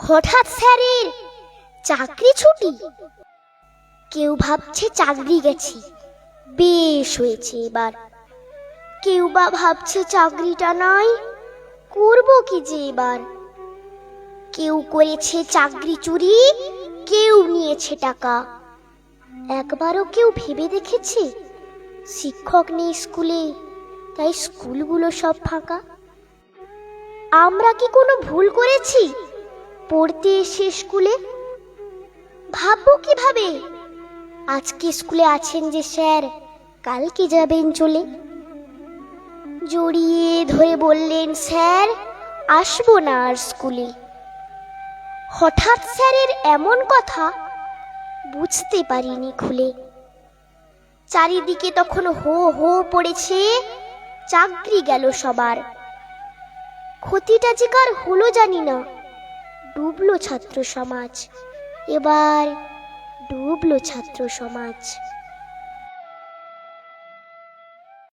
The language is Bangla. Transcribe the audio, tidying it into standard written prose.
হঠাৎ স্যারের চাকরি ছুটি। কেউ ভাবছে চাকরি গেছি, বেশ হয়েছে এবার। কেউ বা ভাবছে চাকরিটা নাই, করব কি যে এবার। কেউ করেছে চাকরি চুরি, কেউ নিয়েছে টাকা। একবারও কেউ ভেবে দেখেছে শিক্ষক নেই স্কুলে, তাই স্কুলগুলো সব ফাঁকা? আমরা কি কোনো ভুল করেছি পড়তে এসে স্কুলে? ভাববো কিভাবে আজকে স্কুলে আছেন যে স্যার, কালকে যাবেন চলে? জড়িয়ে ধরে বললেন, স্যার আসবো না আর স্কুলে। হঠাৎ স্যারের এমন কথা বুঝতে পারিনি খুলে। চারিদিকে তখন হো হো পড়েছে, চাকরি গেল সবার। ক্ষতিটা যে কার হলো জানি না, ডুবলো ছাত্র সমাজ, এবার ডুবলো ছাত্র সমাজ।